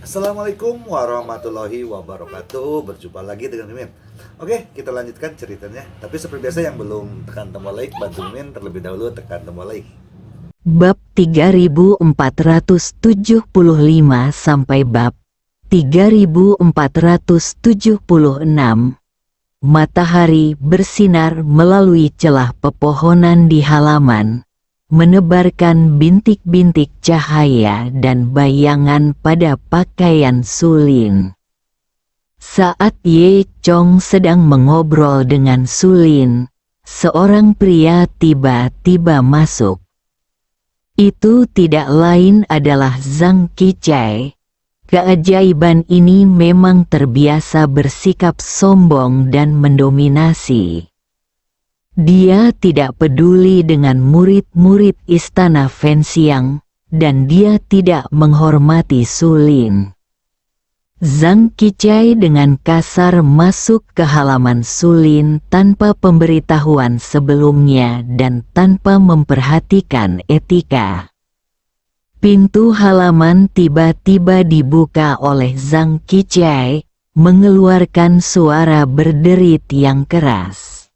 Assalamualaikum warahmatullahi wabarakatuh. Berjumpa lagi dengan Mimin. Oke, kita lanjutkan ceritanya. Tapi seperti biasa yang belum tekan tombol like, bantu Mimin terlebih dahulu tekan tombol like. Bab 3475 sampai bab 3476. Matahari bersinar melalui celah pepohonan di halaman, menebarkan bintik-bintik cahaya dan bayangan pada pakaian Sulin. Saat Ye Chong sedang mengobrol dengan Sulin, seorang pria tiba-tiba masuk. Itu tidak lain adalah Zhang Qichai. Keajaiban ini memang terbiasa bersikap sombong dan mendominasi. Dia tidak peduli dengan murid-murid istana Fenxiang, dan dia tidak menghormati Sulin. Zhang Qichai dengan kasar masuk ke halaman Sulin tanpa pemberitahuan sebelumnya dan tanpa memperhatikan etika. Pintu halaman tiba-tiba dibuka oleh Zhang Qichai, mengeluarkan suara berderit yang keras.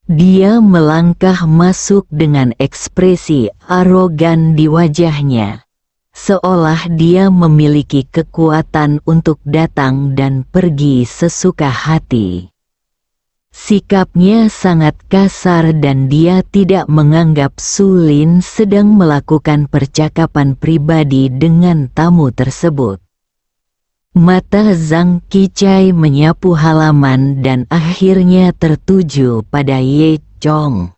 Dia melangkah masuk dengan ekspresi arogan di wajahnya, seolah dia memiliki kekuatan untuk datang dan pergi sesuka hati. Sikapnya sangat kasar dan dia tidak menganggap Sulin sedang melakukan percakapan pribadi dengan tamu tersebut. Mata Zhang Qichai menyapu halaman dan akhirnya tertuju pada Ye Chong.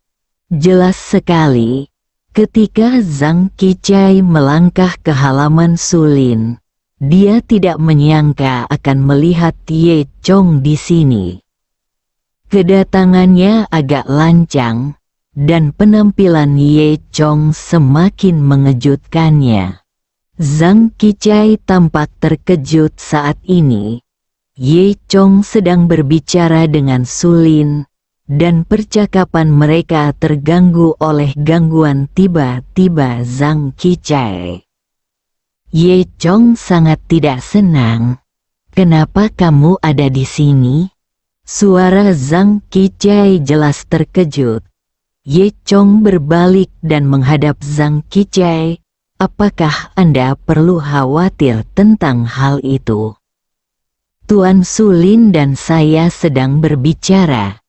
Jelas sekali, ketika Zhang Qichai melangkah ke halaman Sulin, dia tidak menyangka akan melihat Ye Chong di sini. Kedatangannya agak lancang, dan penampilan Ye Chong semakin mengejutkannya. Zhang Qichai tampak terkejut saat ini. Ye Chong sedang berbicara dengan Sulin, dan percakapan mereka terganggu oleh gangguan tiba-tiba Zhang Qichai. Ye Chong sangat tidak senang. "Kenapa kamu ada di sini?" Suara Zhang Qichai jelas terkejut. Ye Chong berbalik dan menghadap Zhang Qichai. "Apakah Anda perlu khawatir tentang hal itu? Tuan Sulin dan saya sedang berbicara.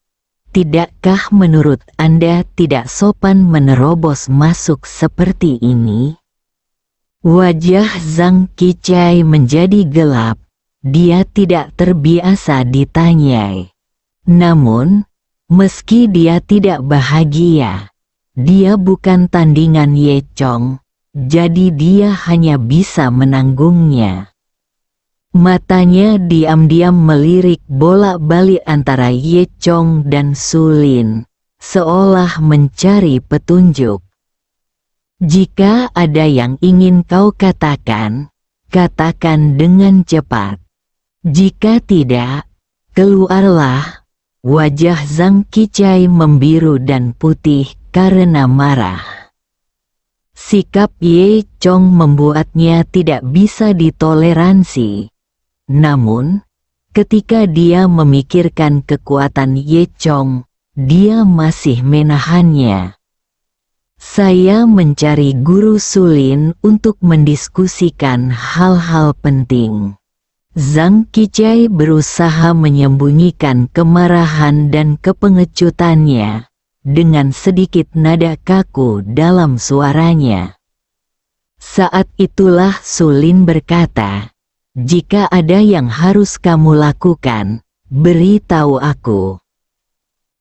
Tidakkah menurut Anda tidak sopan menerobos masuk seperti ini?" Wajah Zhang Qichai menjadi gelap. Dia tidak terbiasa ditanyai. Namun, meski dia tidak bahagia, dia bukan tandingan Ye Chong, jadi dia hanya bisa menanggungnya. Matanya diam-diam melirik bolak-balik antara Ye Chong dan Sulin, seolah mencari petunjuk. "Jika ada yang ingin kau katakan, katakan dengan cepat. Jika tidak, keluarlah." Wajah Zhang Qichai membiru dan putih karena marah. Sikap Ye Chong membuatnya tidak bisa ditoleransi. Namun, ketika dia memikirkan kekuatan Ye Chong, dia masih menahannya. "Saya mencari guru Sulin untuk mendiskusikan hal-hal penting." Zhang Qichai berusaha menyembunyikan kemarahan dan kepengecutannya, dengan sedikit nada kaku dalam suaranya. Saat itulah Sulin berkata, "Jika ada yang harus kamu lakukan, beritahu aku."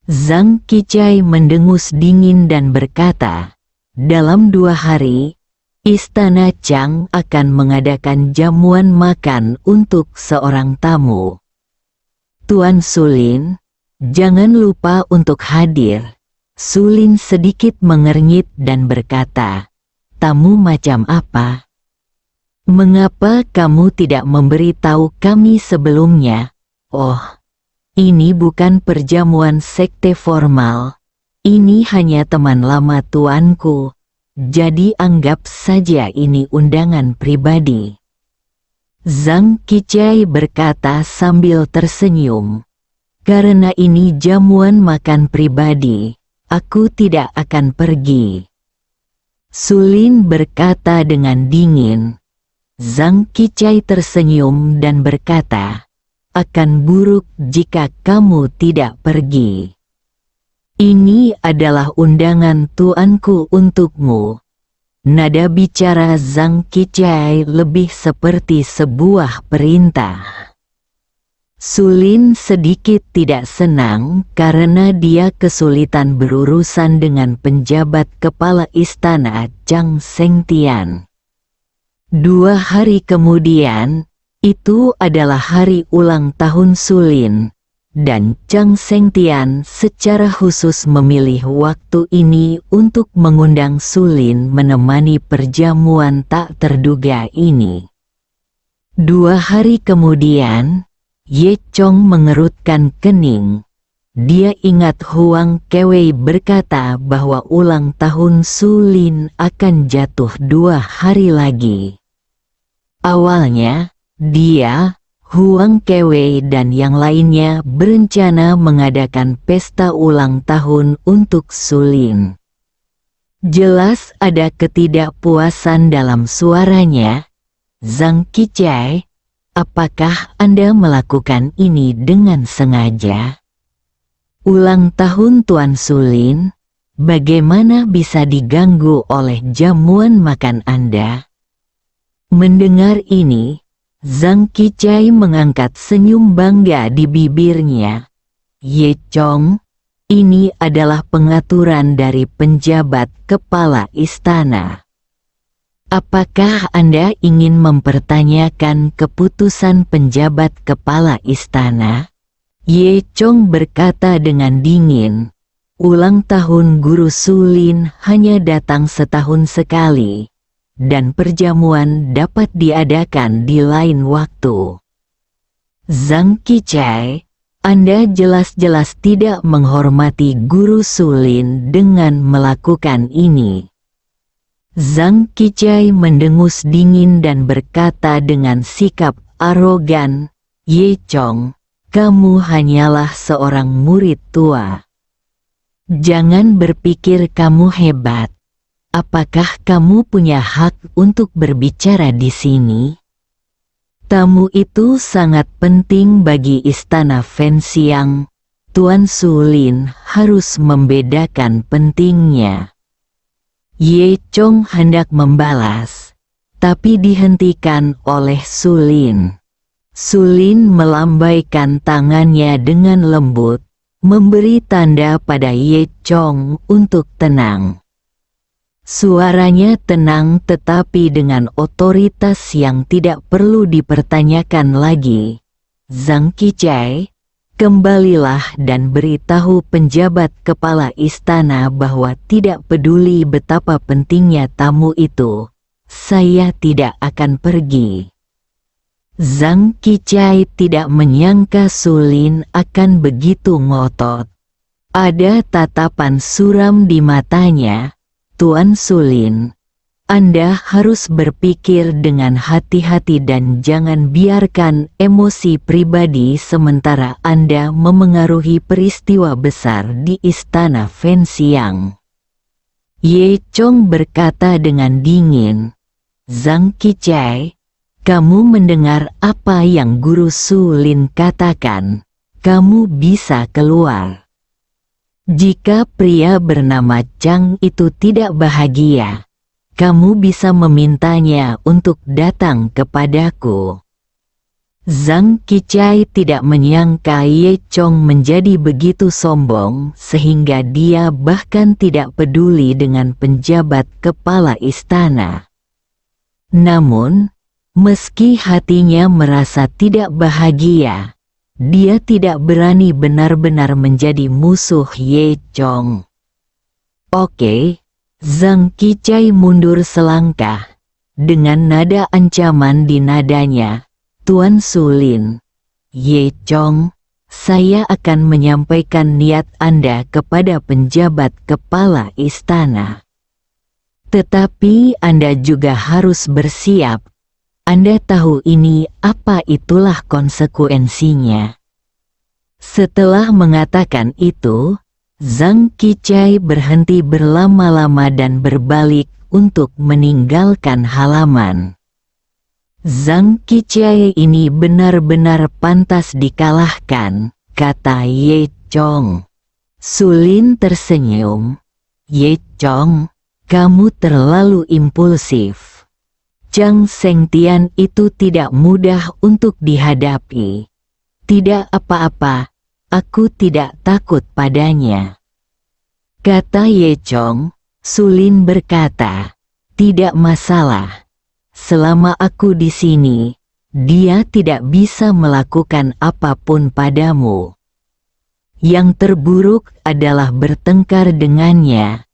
Zhang Qichai mendengus dingin dan berkata, "Dalam 2 hari, Istana Chang akan mengadakan jamuan makan untuk seorang tamu. Tuan Sulin, jangan lupa untuk hadir." Sulin sedikit mengernyit dan berkata, "Tamu macam apa? Mengapa kamu tidak memberitahu kami sebelumnya?" "Oh, ini bukan perjamuan sekte formal. Ini hanya teman lama tuanku. Jadi anggap saja ini undangan pribadi." Zhang Qichai berkata sambil tersenyum. Karena ini jamuan makan pribadi, aku tidak akan pergi. Sulin berkata dengan dingin. Zhang Qichai tersenyum dan berkata, akan buruk jika kamu tidak pergi. Ini adalah undangan tuanku untukmu. Nada bicara Zhang Qichai lebih seperti sebuah perintah. Sulin sedikit tidak senang karena dia kesulitan berurusan dengan penjabat kepala istana Zhang Sengtian. 2 hari kemudian, itu adalah hari ulang tahun Sulin. Dan Zhang Sengtian secara khusus memilih waktu ini untuk mengundang Sulin menemani perjamuan tak terduga ini. 2 hari kemudian, Ye Chong mengerutkan kening. Dia ingat Huang Kewei berkata bahwa ulang tahun Sulin akan jatuh 2 hari lagi. Awalnya, dia, Huang Kewei dan yang lainnya berencana mengadakan pesta ulang tahun untuk Sulin. Jelas ada ketidakpuasan dalam suaranya. Zhang Qichai, apakah Anda melakukan ini dengan sengaja? Ulang tahun Tuan Sulin, bagaimana bisa diganggu oleh jamuan makan Anda? Mendengar ini, Zhang Qichai mengangkat senyum bangga di bibirnya. Ye Chong, ini adalah pengaturan dari penjabat kepala istana. Apakah Anda ingin mempertanyakan keputusan penjabat kepala istana? Ye Chong berkata dengan dingin. Ulang tahun Guru Sulin hanya datang setahun sekali. Dan perjamuan dapat diadakan di lain waktu. Zhang Qichai, Anda jelas-jelas tidak menghormati Guru Sulin dengan melakukan ini. Zhang Qichai mendengus dingin dan berkata dengan sikap arogan, Ye Chong, kamu hanyalah seorang murid tua. Jangan berpikir kamu hebat. Apakah kamu punya hak untuk berbicara di sini? Tamu itu sangat penting bagi istana Fenxiang. Tuan Sulin harus membedakan pentingnya. Ye Chong hendak membalas, tapi dihentikan oleh Sulin. Sulin melambaikan tangannya dengan lembut, memberi tanda pada Ye Chong untuk tenang. Suaranya tenang tetapi dengan otoritas yang tidak perlu dipertanyakan lagi. Zhang Qichai, kembalilah dan beritahu penjabat kepala istana bahwa tidak peduli betapa pentingnya tamu itu, saya tidak akan pergi. Zhang Qichai tidak menyangka Sulin akan begitu ngotot. Ada tatapan suram di matanya. Tuan Sulin, Anda harus berpikir dengan hati-hati dan jangan biarkan emosi pribadi sementara Anda memengaruhi peristiwa besar di istana Fenxiang. Ye Chong berkata dengan dingin, Zhang Qichai, kamu mendengar apa yang Guru Sulin katakan, kamu bisa keluar. Jika pria bernama Zhang itu tidak bahagia, kamu bisa memintanya untuk datang kepadaku. Zhang Qichai tidak menyangka Ye Chong menjadi begitu sombong sehingga dia bahkan tidak peduli dengan penjabat kepala istana. Namun, meski hatinya merasa tidak bahagia, dia tidak berani benar-benar menjadi musuh Ye Chong. Oke, Zhang Qichai mundur selangkah. Dengan nada ancaman di nadanya, Tuan Sulin, Ye Chong, saya akan menyampaikan niat Anda kepada penjabat kepala istana. Tetapi Anda juga harus bersiap. Anda tahu ini apa, itulah konsekuensinya. Setelah mengatakan itu, Zhang Qichai berhenti berlama-lama dan berbalik untuk meninggalkan halaman. Zhang Qichai ini benar-benar pantas dikalahkan, kata Ye Chong. Su Lin tersenyum. Ye Chong, kamu terlalu impulsif. Zhang Sengtian itu tidak mudah untuk dihadapi. Tidak apa-apa, aku tidak takut padanya, kata Ye Chong. Su Lin berkata, tidak masalah. Selama aku di sini, dia tidak bisa melakukan apapun padamu. Yang terburuk adalah bertengkar dengannya.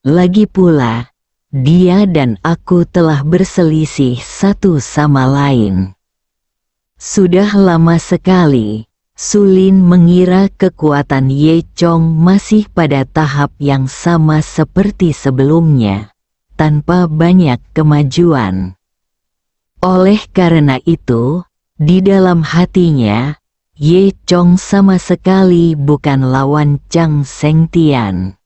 Lagi pula, dia dan aku telah berselisih satu sama lain. Sudah lama sekali, Su Lin mengira kekuatan Ye Chong masih pada tahap yang sama seperti sebelumnya, tanpa banyak kemajuan. Oleh karena itu, di dalam hatinya, Ye Chong sama sekali bukan lawan Zhang Sengtian.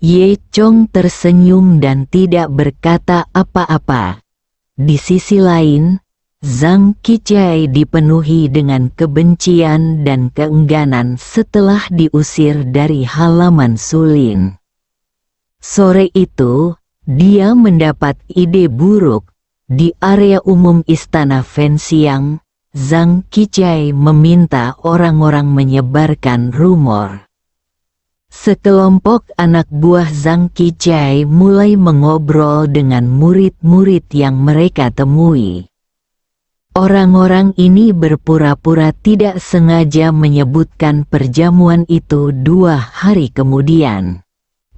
Ye Chong tersenyum dan tidak berkata apa-apa. Di sisi lain, Zhang Qichai dipenuhi dengan kebencian dan keengganan setelah diusir dari halaman Su Lin. Sore itu, dia mendapat ide buruk. Di area umum Istana Fenxiang, Zhang Qichai meminta orang-orang menyebarkan rumor. Sekelompok anak buah Zhang Qichai mulai mengobrol dengan murid-murid yang mereka temui. Orang-orang ini berpura-pura tidak sengaja menyebutkan perjamuan itu 2 hari kemudian.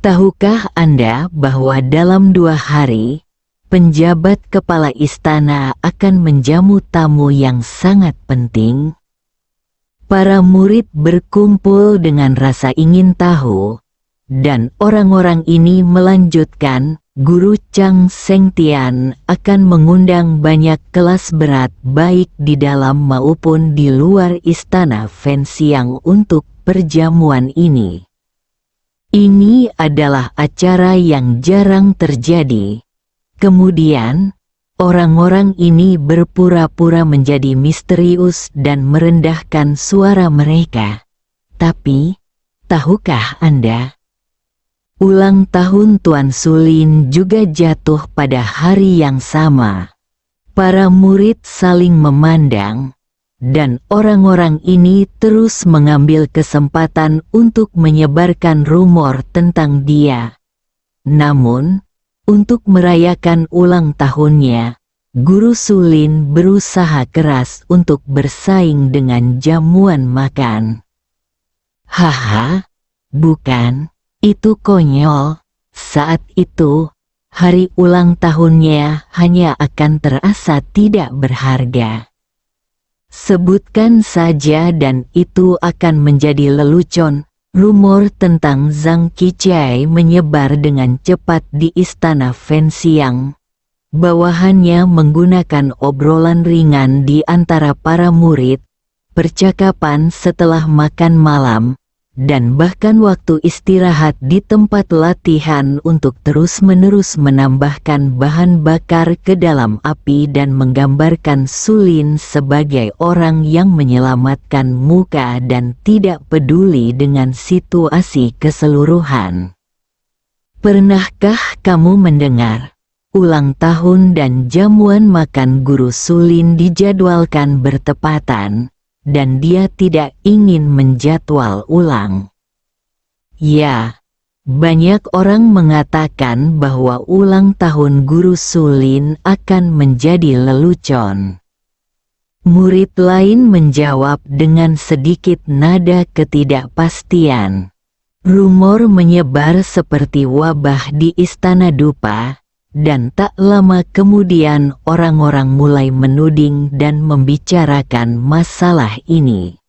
Tahukah Anda bahwa dalam 2 hari, penjabat kepala istana akan menjamu tamu yang sangat penting? Para murid berkumpul dengan rasa ingin tahu, dan orang-orang ini melanjutkan, Guru Zhang Sengtian akan mengundang banyak kelas berat baik di dalam maupun di luar istana Fenxiang untuk perjamuan ini. Ini adalah acara yang jarang terjadi. Kemudian, orang-orang ini berpura-pura menjadi misterius dan merendahkan suara mereka. Tapi, tahukah Anda? Ulang tahun Tuan Su Lin juga jatuh pada hari yang sama. Para murid saling memandang, dan orang-orang ini terus mengambil kesempatan untuk menyebarkan rumor tentang dia. Namun, untuk merayakan ulang tahunnya, Guru Su Lin berusaha keras untuk bersaing dengan jamuan makan. Haha, bukan, itu konyol. Saat itu, hari ulang tahunnya hanya akan terasa tidak berharga. Sebutkan saja dan itu akan menjadi lelucon. Rumor tentang Zhang Qichai menyebar dengan cepat di istana Fenxiang. Bawahannya menggunakan obrolan ringan di antara para murid, percakapan setelah makan malam, dan bahkan waktu istirahat di tempat latihan untuk terus-menerus menambahkan bahan bakar ke dalam api dan menggambarkan Su Lin sebagai orang yang menyelamatkan muka dan tidak peduli dengan situasi keseluruhan. Pernahkah kamu mendengar? Ulang tahun dan jamuan makan Guru Su Lin dijadwalkan bertepatan, dan dia tidak ingin menjadwal ulang. Ya, banyak orang mengatakan bahwa ulang tahun Guru Su Lin akan menjadi lelucon. Murid lain menjawab dengan sedikit nada ketidakpastian. Rumor menyebar seperti wabah di Istana Dupa, dan tak lama kemudian orang-orang mulai menuding dan membicarakan masalah ini.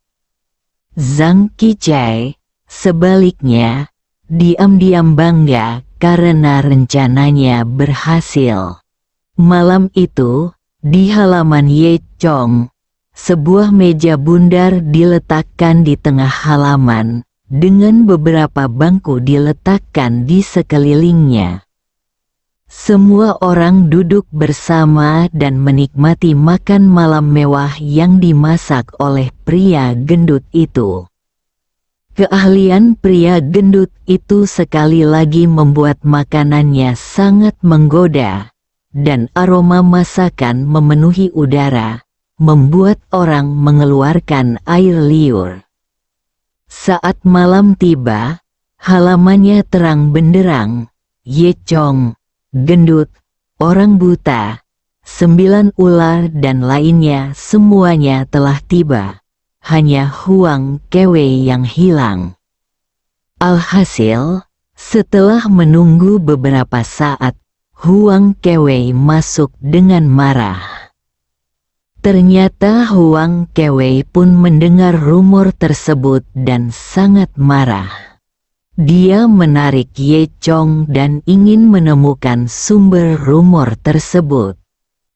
Zhang Qichai, sebaliknya, diam-diam bangga karena rencananya berhasil. Malam itu, Di halaman Ye Chong, sebuah meja bundar diletakkan di tengah halaman, dengan beberapa bangku diletakkan di sekelilingnya. Semua orang duduk bersama dan menikmati makan malam mewah yang dimasak oleh pria gendut itu. Keahlian pria gendut itu sekali lagi membuat makanannya sangat menggoda, dan aroma masakan memenuhi udara, membuat orang mengeluarkan air liur. Saat malam tiba, halamannya terang benderang. Ye Chong, gendut, orang buta, 9 ular dan lainnya semuanya telah tiba. Hanya Huang Kewe yang hilang. Alhasil, setelah menunggu beberapa saat, Huang Kewe masuk dengan marah. Ternyata Huang Kewe pun mendengar rumor tersebut dan sangat marah. Dia menarik Ye Chong dan ingin menemukan sumber rumor tersebut.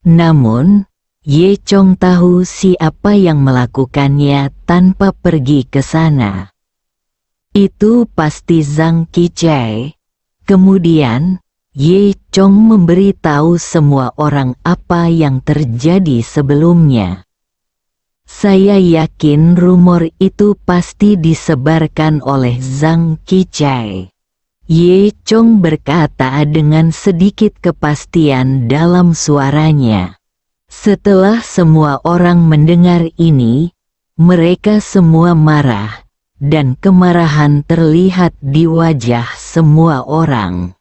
Namun, Ye Chong tahu siapa yang melakukannya tanpa pergi ke sana. Itu pasti Zhang Qichai. Kemudian, Ye Chong memberitahu semua orang apa yang terjadi sebelumnya. Saya yakin rumor itu pasti disebarkan oleh Zhang Qichai. Ye Chong berkata dengan sedikit kepastian dalam suaranya. Setelah semua orang mendengar ini, mereka semua marah, dan kemarahan terlihat di wajah semua orang.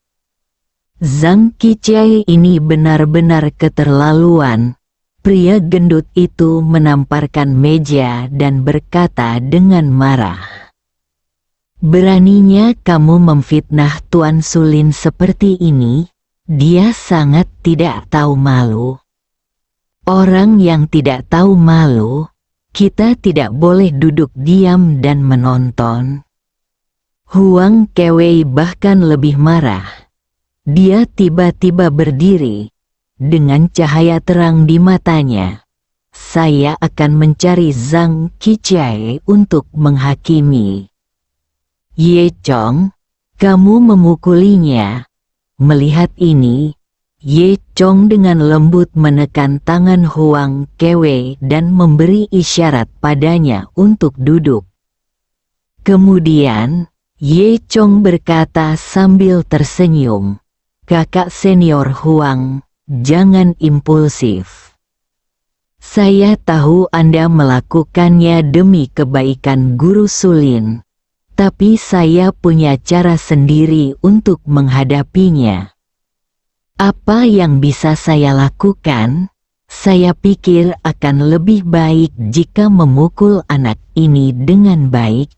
Zhang Qichai ini benar-benar keterlaluan. Pria gendut itu menamparkan meja dan berkata dengan marah. Beraninya kamu memfitnah Tuan Sulin seperti ini? Dia sangat tidak tahu malu. Orang yang tidak tahu malu, kita tidak boleh duduk diam dan menonton. Huang Kewe bahkan lebih marah. Dia tiba-tiba berdiri, dengan cahaya terang di matanya. Saya akan mencari Zhang Qichai untuk menghakimi. Ye Chong, kamu memukulinya. Melihat ini, Ye Chong dengan lembut menekan tangan Huang Kewe dan memberi isyarat padanya untuk duduk. Kemudian, Ye Chong berkata sambil tersenyum, "Kakak senior Huang, jangan impulsif. Saya tahu Anda melakukannya demi kebaikan Guru Sulin, tapi saya punya cara sendiri untuk menghadapinya. Apa yang bisa saya lakukan? Saya pikir akan lebih baik jika memukul anak ini dengan baik,"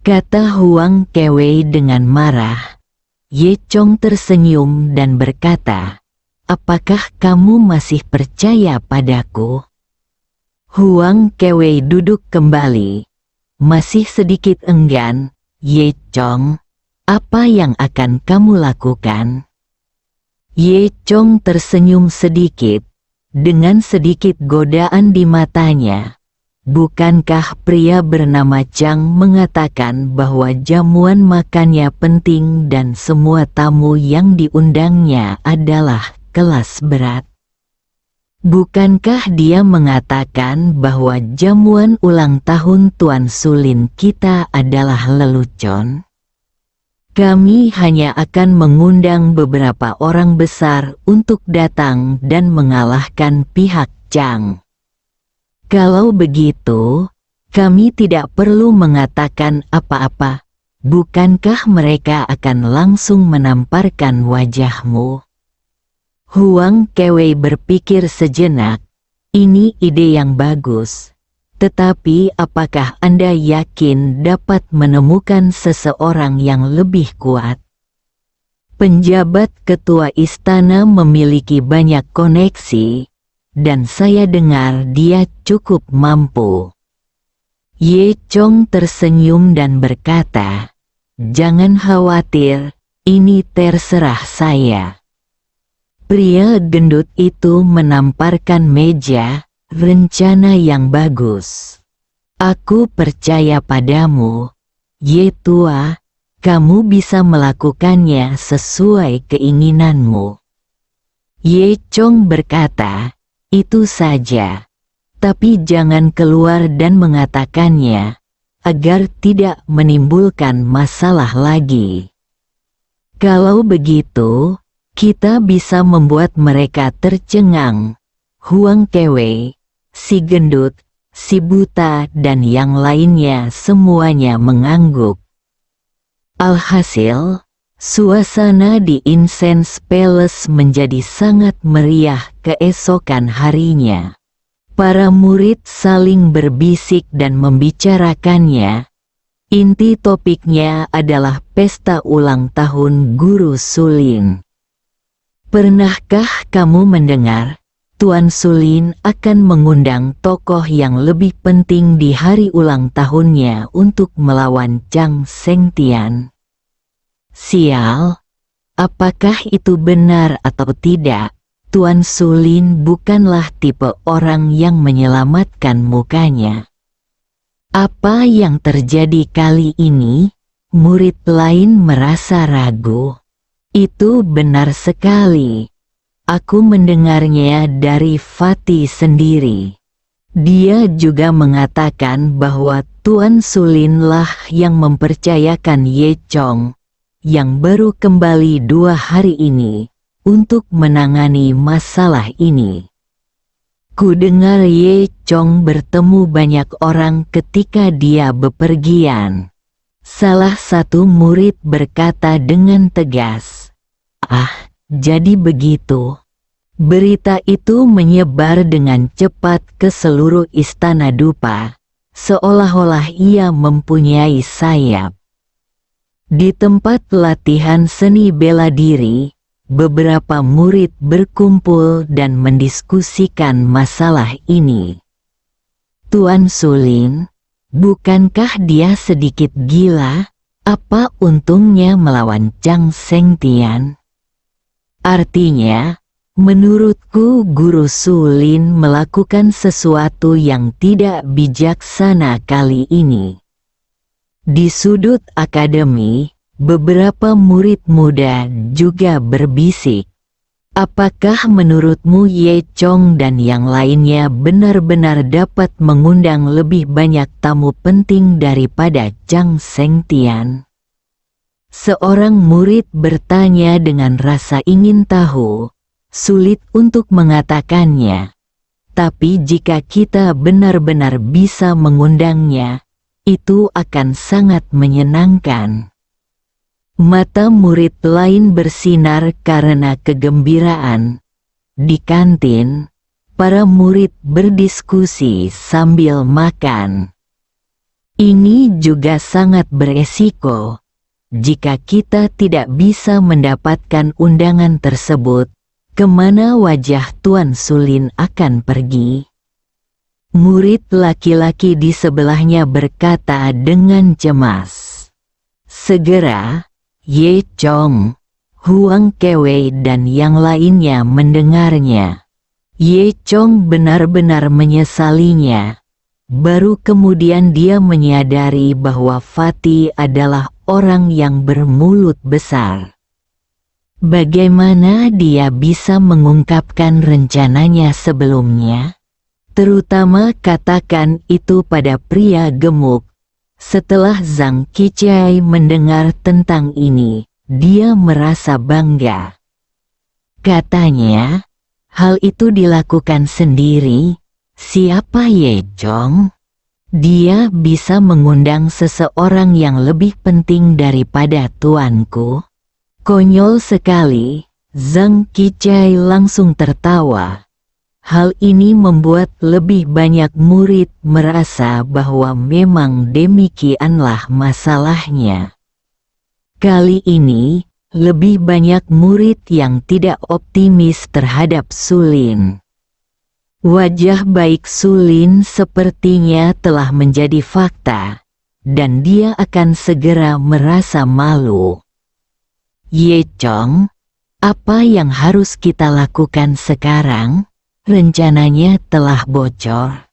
kata Huang Kewe dengan marah. Ye Chong tersenyum dan berkata, "Apakah kamu masih percaya padaku?" Huang Kewe duduk kembali. Masih sedikit enggan. Ye Chong, apa yang akan kamu lakukan? Ye Chong tersenyum sedikit, dengan sedikit godaan di matanya. Bukankah pria bernama Chang mengatakan bahwa jamuan makannya penting dan semua tamu yang diundangnya adalah kelas berat? Bukankah dia mengatakan bahwa jamuan ulang tahun Tuan Sulin kita adalah lelucon? Kami hanya akan mengundang beberapa orang besar untuk datang dan mengalahkan pihak Chang. Kalau begitu, kami tidak perlu mengatakan apa-apa. Bukankah mereka akan langsung menamparkan wajahmu? Huang Kewe berpikir sejenak. Ini ide yang bagus. Tetapi apakah Anda yakin dapat menemukan seseorang yang lebih kuat? Penjabat ketua istana memiliki banyak koneksi, dan saya dengar dia cukup mampu. Ye Chong tersenyum dan berkata, "Jangan khawatir, ini terserah saya." Pria gendut itu menamparkan meja, rencana yang bagus. Aku percaya padamu, Ye Tua, kamu bisa melakukannya sesuai keinginanmu. Ye Chong berkata, itu saja. Tapi jangan keluar dan mengatakannya, agar tidak menimbulkan masalah lagi. Kalau begitu, kita bisa membuat mereka tercengang. Huang Kewei, si gendut, si buta dan yang lainnya semuanya mengangguk. Alhasil, suasana di Incense Palace menjadi sangat meriah keesokan harinya. Para murid saling berbisik dan membicarakannya. Inti topiknya adalah pesta ulang tahun Guru Sulin. Pernahkah kamu mendengar, Tuan Sulin akan mengundang tokoh yang lebih penting di hari ulang tahunnya untuk melawan Zhang Sengtian? Sial, apakah itu benar atau tidak? Tuan Sulin bukanlah tipe orang yang menyelamatkan mukanya. Apa yang terjadi kali ini? Murid lain merasa ragu. Itu benar sekali. Aku mendengarnya dari Fatih sendiri. Dia juga mengatakan bahwa Tuan Sulinlah yang mempercayakan Ye Chong, yang baru kembali 2 hari ini, untuk menangani masalah ini. Ku dengar Ye Chong bertemu banyak orang ketika dia bepergian. Salah satu murid berkata dengan tegas, "Ah, jadi begitu." Berita itu menyebar dengan cepat ke seluruh istana dupa, seolah-olah ia mempunyai sayap. Di tempat latihan seni bela diri, beberapa murid berkumpul dan mendiskusikan masalah ini. Tuan Sulin, bukankah dia sedikit gila? Apa untungnya melawan Zhang Sengtian? Artinya, menurutku Guru Sulin melakukan sesuatu yang tidak bijaksana kali ini. Di sudut akademi, beberapa murid muda juga berbisik. Apakah menurutmu Ye Chong dan yang lainnya benar-benar dapat mengundang lebih banyak tamu penting daripada Zhang Sengtian? Seorang murid bertanya dengan rasa ingin tahu, sulit untuk mengatakannya. Tapi jika kita benar-benar bisa mengundangnya, itu akan sangat menyenangkan. Mata murid lain bersinar karena kegembiraan. Di kantin, para murid berdiskusi sambil makan. Ini juga sangat beresiko. Jika kita tidak bisa mendapatkan undangan tersebut, kemana wajah Tuan Sulin akan pergi? Murid laki-laki di sebelahnya berkata dengan cemas. Segera, Ye Chong, Huang Kewei dan yang lainnya mendengarnya. Ye Chong benar-benar menyesalinya. Baru kemudian dia menyadari bahwa Fatih adalah orang yang bermulut besar. Bagaimana dia bisa mengungkapkan rencananya sebelumnya? Terutama katakan itu pada pria gemuk. Setelah Zhang Qichai mendengar tentang ini, dia merasa bangga. Katanya, hal itu dilakukan sendiri. Siapa Ye Chong? Dia bisa mengundang seseorang yang lebih penting daripada tuanku. Konyol sekali, Zhang Qichai langsung tertawa. Hal ini membuat lebih banyak murid merasa bahwa memang demikianlah masalahnya. Kali ini, lebih banyak murid yang tidak optimis terhadap Sulin. Wajah baik Sulin sepertinya telah menjadi fakta, dan dia akan segera merasa malu. Ye Chong, Apa yang harus kita lakukan sekarang? Rencananya telah bocor.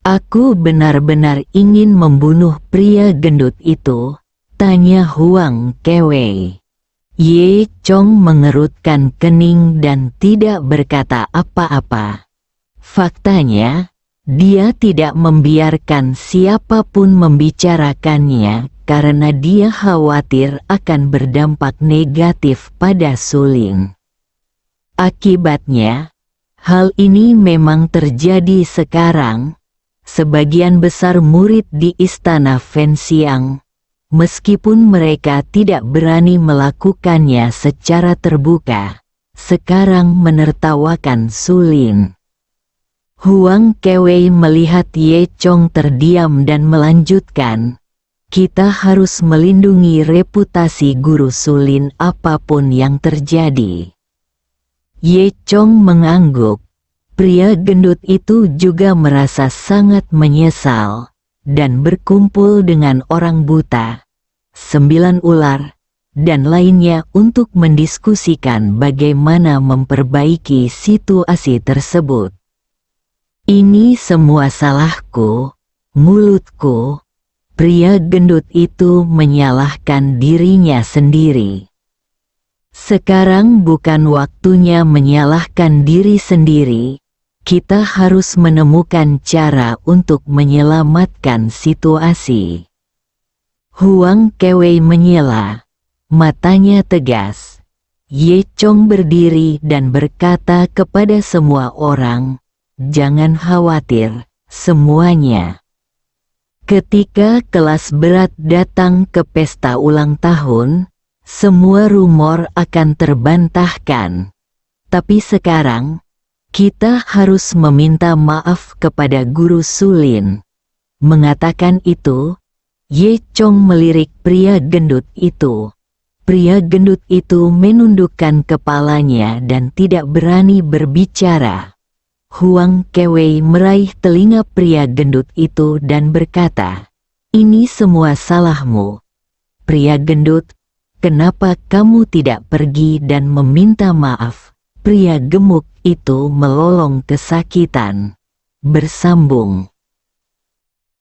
Aku benar-benar ingin membunuh pria gendut itu, tanya Huang Kewei. Ye Chong mengerutkan kening dan tidak berkata apa-apa. Faktanya, dia tidak membiarkan siapapun membicarakannya karena dia khawatir akan berdampak negatif pada Suling. Akibatnya, hal ini memang terjadi sekarang. Sebagian besar murid di Istana Fenxiang, meskipun mereka tidak berani melakukannya secara terbuka, sekarang menertawakan Suling. Huang Kewei melihat Ye Chong terdiam dan melanjutkan, kita harus melindungi reputasi guru Sulin apapun yang terjadi. Ye Chong mengangguk. Pria gendut itu juga merasa sangat menyesal, dan berkumpul dengan orang buta, 9 ular, dan lainnya untuk mendiskusikan bagaimana memperbaiki situasi tersebut. Ini semua salahku, mulutku. Pria gendut itu menyalahkan dirinya sendiri. Sekarang bukan waktunya menyalahkan diri sendiri. Kita harus menemukan cara untuk menyelamatkan situasi. Huang Kewei menyela, matanya tegas. Ye Chong berdiri dan berkata kepada semua orang, jangan khawatir, semuanya. Ketika kelas berat datang ke pesta ulang tahun, semua rumor akan terbantahkan. Tapi sekarang, kita harus meminta maaf kepada guru Sulin. Mengatakan itu, Ye Chong melirik pria gendut itu. Pria gendut itu menundukkan kepalanya dan tidak berani berbicara. Huang Kewei meraih telinga pria gendut itu dan berkata, ini semua salahmu. Pria gendut, kenapa kamu tidak pergi dan meminta maaf? Pria gemuk itu melolong kesakitan. Bersambung.